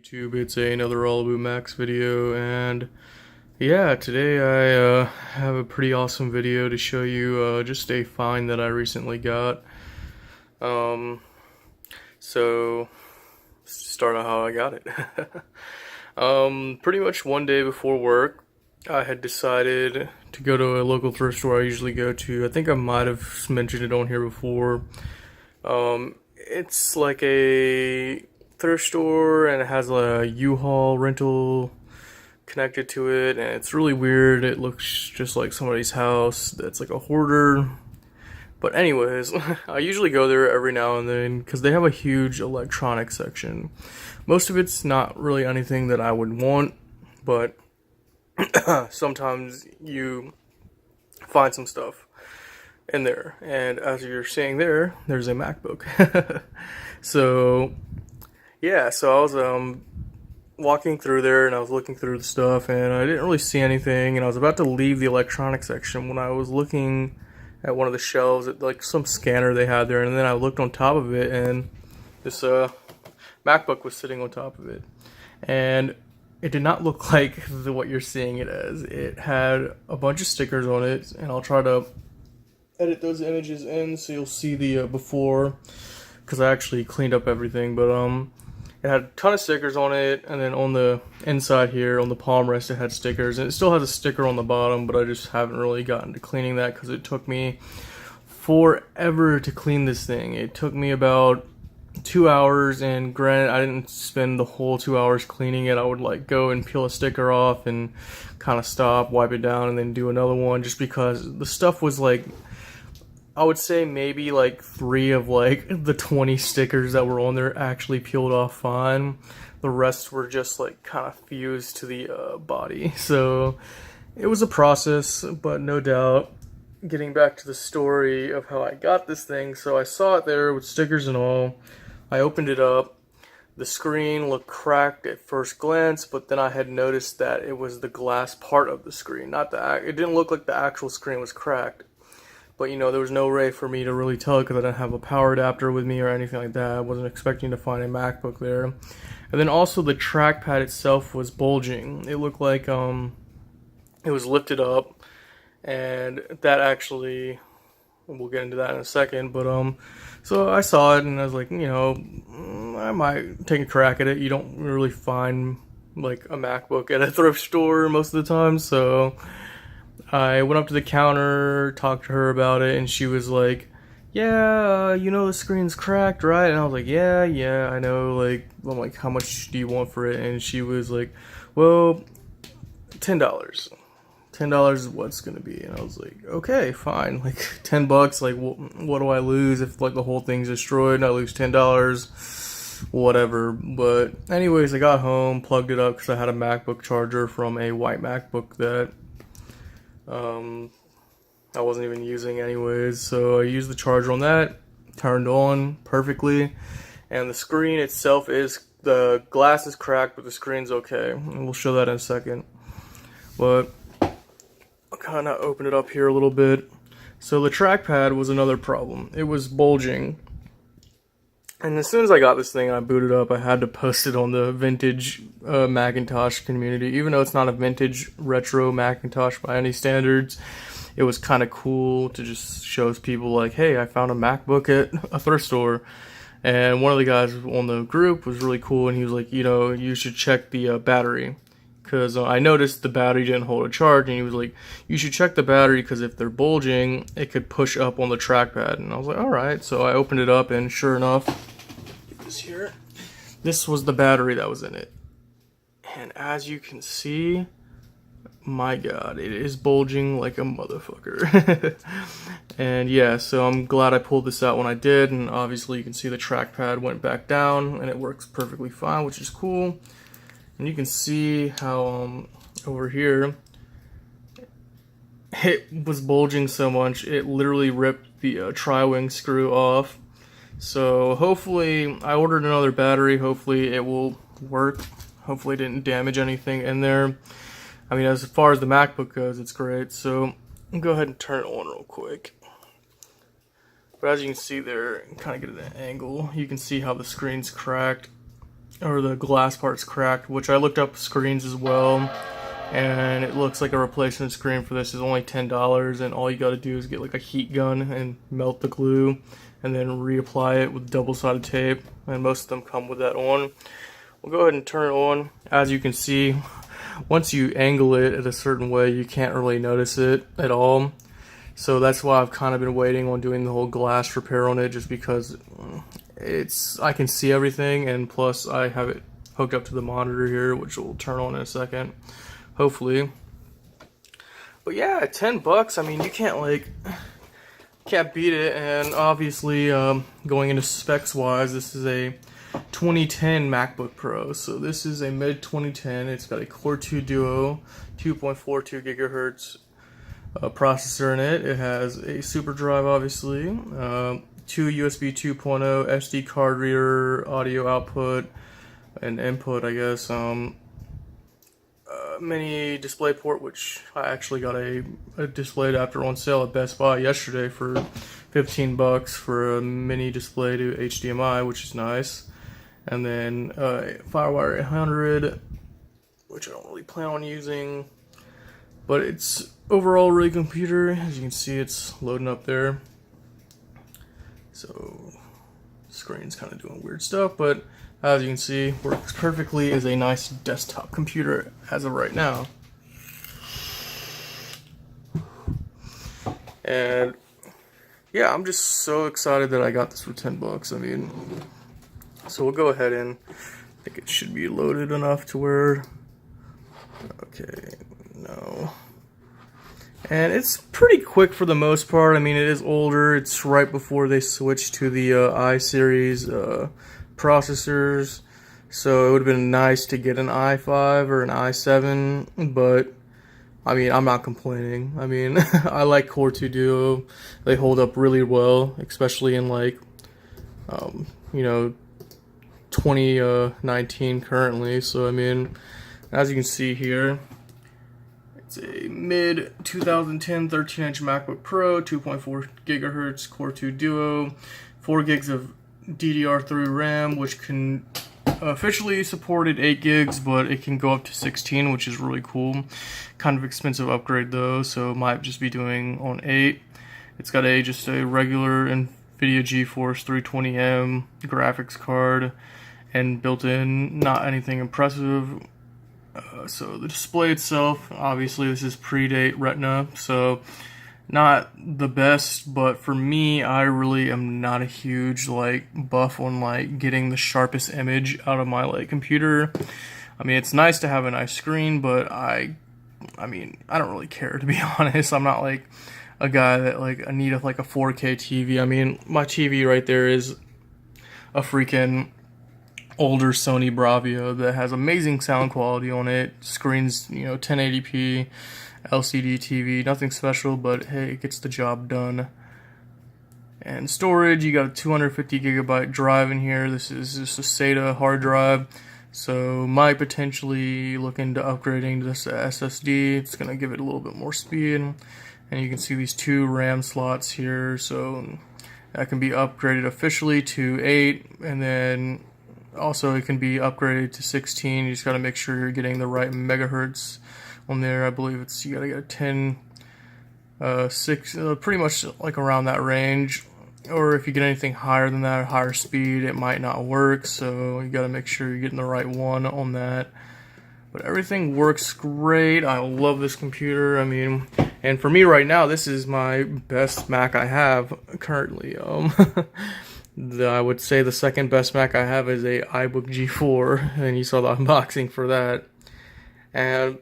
YouTube? It's another All About Max video, and yeah, today I have a pretty awesome video to show you just a find that I recently got. Um, so let's start out how I got it. Pretty much one day before work, I had decided to go to a local thrift store I usually go to. I think I might have mentioned it on here before. It's like a thrift store and it has a U-Haul rental connected to it, and it's really weird. It looks just like somebody's house that's like a hoarder. But anyways, I usually go there every now and then because they have a huge electronics section. Most of it's not really anything that I would want, but sometimes you find some stuff in there, and as you're seeing there's a MacBook. So yeah, so I was walking through there and I was looking through the stuff and I didn't really see anything, and I was about to leave the electronics section when I was looking at one of the shelves at like some scanner they had there, and then I looked on top of it and this MacBook was sitting on top of it, and it did not look like what you're seeing it as. It had a bunch of stickers on it, and I'll try to edit those images in so you'll see the before, because I actually cleaned up everything. But it had a ton of stickers on it, and then on the inside here on the palm rest it had stickers, and it still has a sticker on the bottom, but I just haven't really gotten to cleaning that because it took me forever to clean this thing. It took me about 2 hours, and granted I didn't spend the whole 2 hours cleaning it. I would like go and peel a sticker off and kind of stop, wipe it down, and then do another one, just because the stuff was like, I would say maybe like 3 of like the 20 stickers that were on there actually peeled off fine. The rest were just like kind of fused to the body. So it was a process, but no doubt. Getting back to the story of how I got this thing, so I saw it there with stickers and all. I opened it up. The screen looked cracked at first glance, but then I had noticed that it was the glass part of the screen, not the. It didn't look like the actual screen was cracked. But, you know, there was no way for me to really tell because I didn't have a power adapter with me or anything like that. I wasn't expecting to find a MacBook there. And then also the trackpad itself was bulging. It looked like it was lifted up, and that actually, we'll get into that in a second. But so I saw it and I was like, you know, I might take a crack at it. You don't really find like a MacBook at a thrift store most of the time, so I went up to the counter, talked to her about it, and she was like, yeah, you know the screen's cracked, right? And I was like, yeah, I know. Like, I'm like, how much do you want for it? And she was like, well, $10. $10 is what's gonna be. And I was like, okay, fine. Like, $10, like, what do I lose if like the whole thing's destroyed and I lose $10? Whatever. But anyways, I got home, plugged it up because I had a MacBook charger from a white MacBook that I wasn't even using anyways, so I used the charger on that, turned on perfectly, and the screen itself the glass is cracked, but the screen's okay, and we'll show that in a second. But I'll kind of open it up here a little bit. So the trackpad was another problem. It was bulging, and as soon as I got this thing and I booted up, I had to post it on the vintage Macintosh community. Even though it's not a vintage retro Macintosh by any standards, it was kind of cool to just show people like, hey, I found a MacBook at a thrift store. And one of the guys on the group was really cool, and he was like, you know, you should check the battery. Because I noticed the battery didn't hold a charge, and he was like, you should check the battery because if they're bulging, it could push up on the trackpad. And I was like, alright. So I opened it up, and sure enough, get this here. This was the battery that was in it. And as you can see, my god, it is bulging like a motherfucker. And yeah, so I'm glad I pulled this out when I did, and obviously you can see the trackpad went back down, and it works perfectly fine, which is cool. And you can see how over here it was bulging so much it literally ripped the tri-wing screw off. So hopefully, I ordered another battery, hopefully it will work. Hopefully it didn't damage anything in there. I mean, as far as the MacBook goes, it's great. So I'll go ahead and turn it on real quick. But as you can see there, kind of get at an angle, you can see how the screen's cracked. or the glass part's cracked, which I looked up screens as well, and it looks like a replacement screen for this is only $10, and all you got to do is get like a heat gun and melt the glue and then reapply it with double-sided tape, and most of them come with that on. We'll go ahead and turn it on. As you can see, once you angle it in a certain way, you can't really notice it at all. So that's why I've kind of been waiting on doing the whole glass repair on it, just because I can see everything, and plus I have it hooked up to the monitor here, which will turn on in a second, hopefully. But yeah, at $10, I mean, you can't beat it. And obviously, going into specs wise, this is a 2010 MacBook Pro. So this is a mid 2010. It's got a Core 2 Duo, 2.42 gigahertz processor in it. It has a super drive, obviously, 2 USB 2.0 SD card reader, audio output and input, I guess, mini display port, which I actually got a display adapter on sale at Best Buy yesterday for $15 for a mini display to HDMI, which is nice. And then Firewire 800, which I don't really plan on using, but it's overall a really good computer. As you can see, it's loading up there. So screen's kind of doing weird stuff, but as you can see, works perfectly as a nice desktop computer as of right now. And yeah, I'm just so excited that I got this for $10. I mean, so we'll go ahead and I think it should be loaded enough to where, okay, no. And it's pretty quick for the most part. I mean, it is older. It's right before they switched to the i-series processors. So it would have been nice to get an i5 or an i7, but I mean, I'm not complaining. I mean, I like Core 2 Duo. They hold up really well, especially in like, you know, 2019 currently. So I mean, as you can see here, it's a mid 2010 13-inch MacBook Pro, 2.4 gigahertz Core 2 Duo, 4 gigs of DDR3 RAM, which can officially supported 8 gigs, but it can go up to 16, which is really cool. Kind of expensive upgrade though, so might just be doing on 8. It's got just a regular NVIDIA GeForce 320M graphics card and built-in, not anything impressive. So the display itself, obviously this is predate Retina, so not the best, but for me, I really am not a huge buff on getting the sharpest image out of my computer. I mean, it's nice to have a nice screen, but I mean, I don't really care, to be honest. I'm not a guy that I need a 4K TV. I mean, my TV right there is a freaking older Sony Bravia that has amazing sound quality on it. Screen's 1080p LCD TV, nothing special, but hey, it gets the job done. And storage, you got a 250 gigabyte drive in here. This is just a SATA hard drive, so might potentially look into upgrading this to SSD. It's gonna give it a little bit more speed. And you can see these 2 RAM slots here, so that can be upgraded officially to 8, and then also it can be upgraded to 16. You just got to make sure you're getting the right megahertz on there. I believe you got to get a 10, 6, pretty much around that range. Or if you get anything higher than that, higher speed, it might not work. So you got to make sure you're getting the right one on that. But everything works great. I love this computer. I mean, and for me right now, this is my best Mac I have currently. I would say the second best Mac I have is a iBook G4, and you saw the unboxing for that. And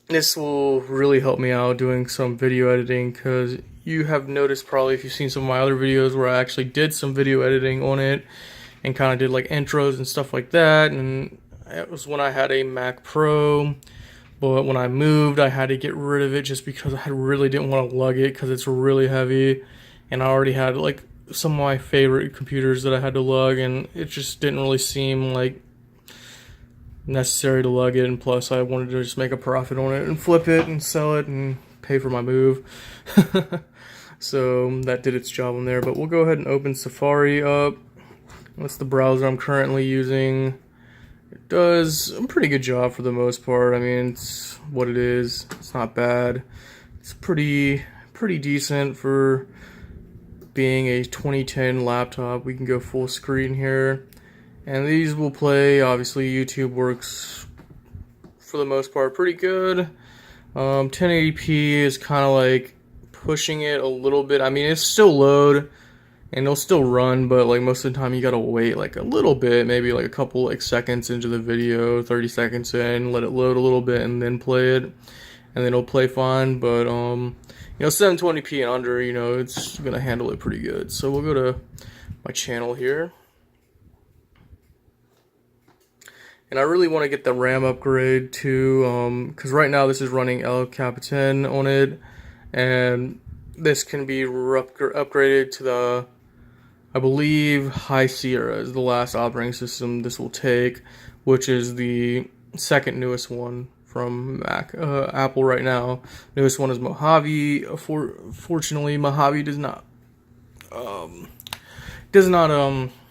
this will really help me out doing some video editing, because you have noticed probably if you've seen some of my other videos where I actually did some video editing on it and kind of did intros and stuff like that. And it was when I had a Mac Pro, but when I moved I had to get rid of it just because I really didn't want to lug it because it's really heavy, and I already had some of my favorite computers that I had to lug, and it just didn't really seem necessary to lug it. And plus I wanted to just make a profit on it and flip it and sell it and pay for my move. So that did its job on there. But we'll go ahead and open Safari up. That's the browser I'm currently using. does a pretty good job for the most part. I mean, it's what it is. It's not bad. It's pretty decent for being a 2010 laptop. We can go full screen here, and these will play. Obviously, YouTube works for the most part pretty good. 1080p is kind of like pushing it a little bit. I mean, it's still load and it'll still run, but like most of the time you gotta wait like a little bit, maybe like a couple like seconds into the video, 30 seconds in, let it load a little bit and then play it, and then it'll play fine. But 720p and under, it's gonna handle it pretty good. So we'll go to my channel here, and I really want to get the RAM upgrade too, because right now this is running El Capitan on it, and this can be upgraded to the, I believe, High Sierra is the last operating system this will take, which is the second newest one from Apple right now. Newest one is Mojave. Fortunately, Mojave does not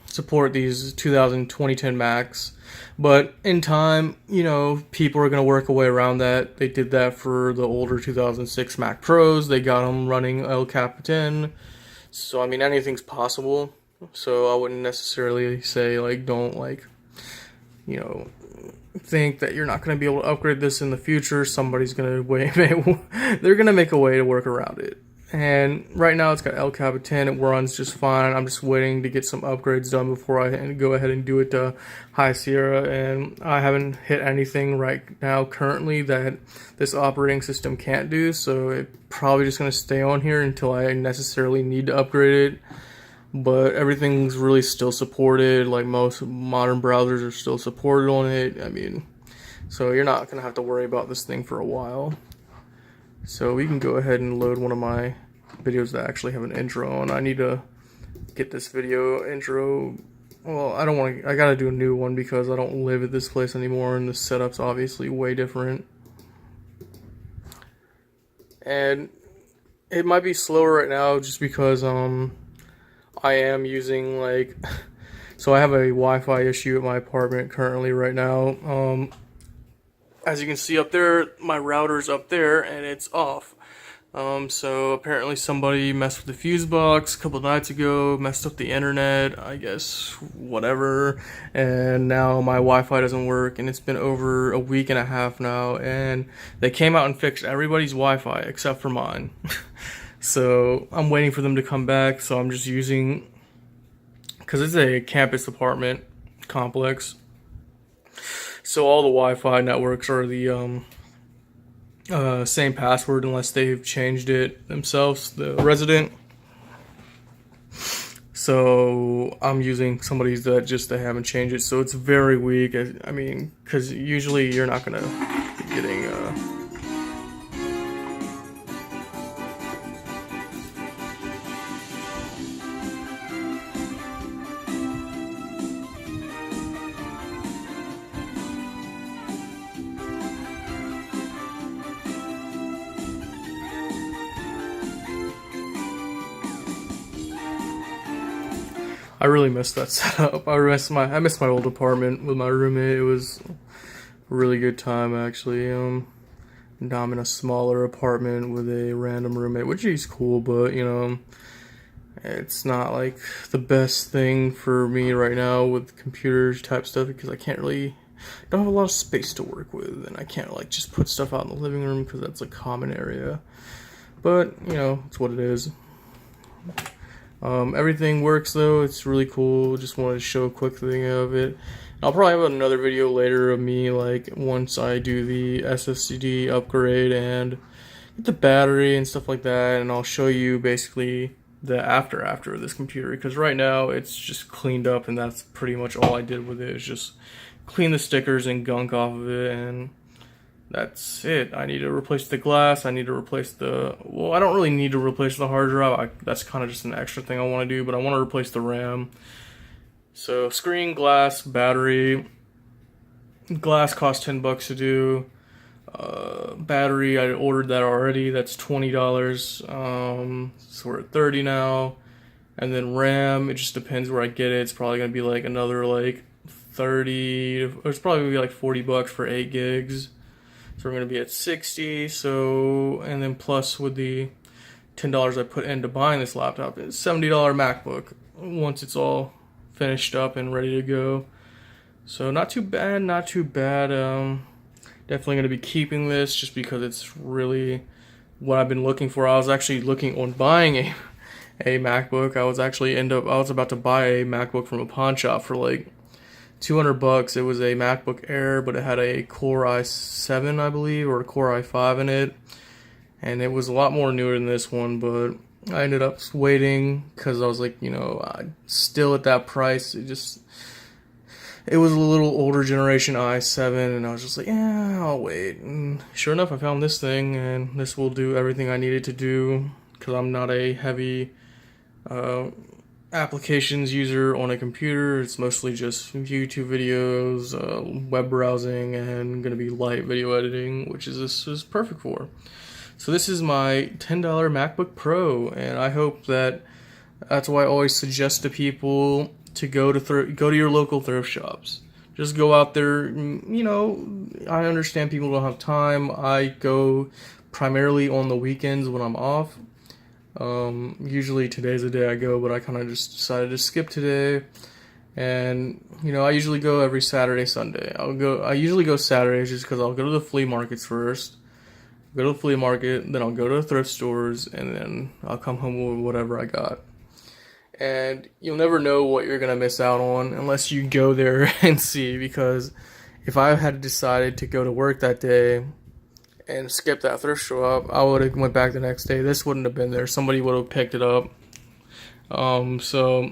support these 2010 Macs. But in time, people are going to work a way around that. They did that for the older 2006 Mac Pros. They got them running El Capitan. So, I mean, anything's possible. So, I wouldn't necessarily say, don't, think that you're not going to be able to upgrade this in the future. Somebody's going to they're going to make a way to work around it. And right now it's got El Capitan. It runs just fine. I'm just waiting to get some upgrades done before I go ahead and do it to High Sierra. And I haven't hit anything right now currently that this operating system can't do. So it's probably just going to stay on here until I necessarily need to upgrade it. But everything's really still supported. Like most modern browsers are still supported on it. I mean, so you're not going to have to worry about this thing for a while. So we can go ahead and load one of my videos that actually have an intro on. I need to get this video intro. Well, I gotta do a new one because I don't live at this place anymore and the setup's obviously way different. And it might be slower right now just because I am using so I have a Wi-Fi issue at my apartment currently right now. As you can see up there, my router's up there and it's off. So apparently somebody messed with the fuse box a couple nights ago, messed up the internet, I guess, whatever. And now my Wi-Fi doesn't work, and it's been over a week and a half now. And they came out and fixed everybody's Wi-Fi except for mine. So I'm waiting for them to come back. So I'm just using, because it's a campus apartment complex. So all the Wi-Fi networks are the same password unless they've changed it themselves, the resident. So I'm using somebody's that they haven't changed it. So it's very weak. I mean, because usually you're not going to be getting... I really miss that setup. I miss my old apartment with my roommate. It was a really good time, actually. Now I'm in a smaller apartment with a random roommate, which is cool, but it's not like the best thing for me right now with computers type stuff because I don't have a lot of space to work with, and I can't just put stuff out in the living room because that's a common area. But it's what it is. Everything works though. It's really cool. Just wanted to show a quick thing of it. I'll probably have another video later of me once I do the SSD upgrade and get the battery and stuff like that, and I'll show you basically the after of this computer, because right now it's just cleaned up and that's pretty much all I did with it, is just clean the stickers and gunk off of it, and that's it. I need to replace the glass. I need to replace well, I don't really need to replace the hard drive. That's kind of just an extra thing I want to do, but I want to replace the RAM. So screen, glass, battery. Glass costs $10 to do. Battery, I ordered that already. That's $20. So we're at $30 now. And then RAM, it just depends where I get it. It's probably gonna be another 30. It's probably gonna be like $40 for 8 gigs. So we're gonna be at 60. So, and then plus with the $10 I put into buying this laptop, it's $70 MacBook once it's all finished up and ready to go. So not too bad, not too bad. Definitely gonna be keeping this just because it's really what I've been looking for. I was actually looking on buying a MacBook. I was about to buy a MacBook from a pawn shop for like $200. It was a MacBook Air, but it had a Core i7, I believe, or a Core i5 in it, and it was a lot more newer than this one. But I ended up waiting because I was like, still at that price. It was a little older generation i7, and I was just like, yeah, I'll wait. And sure enough, I found this thing, and this will do everything I needed to do because I'm not a heavy applications user on a computer. It's mostly just YouTube videos, web browsing, and going to be light video editing, which this is perfect for. So this is my $10 MacBook Pro, and I hope that's why I always suggest to people to go to your local thrift shops. Just go out there. I understand people don't have time. I go primarily on the weekends when I'm off. Usually today's the day I go, but I kind of just decided to skip today. And I usually go every Saturday, Sunday. I usually go Saturdays just because I'll go to the flea markets first. Go to the flea market, then I'll go to the thrift stores, and then I'll come home with whatever I got. And you'll never know what you're going to miss out on unless you go there and see, because if I had decided to go to work that day and skip that thrift shop, I would have went back the next day. This wouldn't have been there. Somebody would have picked it up. So,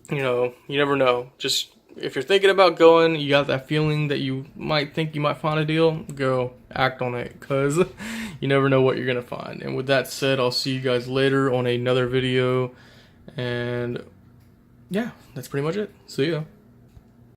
you never know. Just if you're thinking about going, you got that feeling that you might think you might find a deal, go act on it, because you never know what you're going to find. And with that said, I'll see you guys later on another video. And yeah, that's pretty much it. See ya.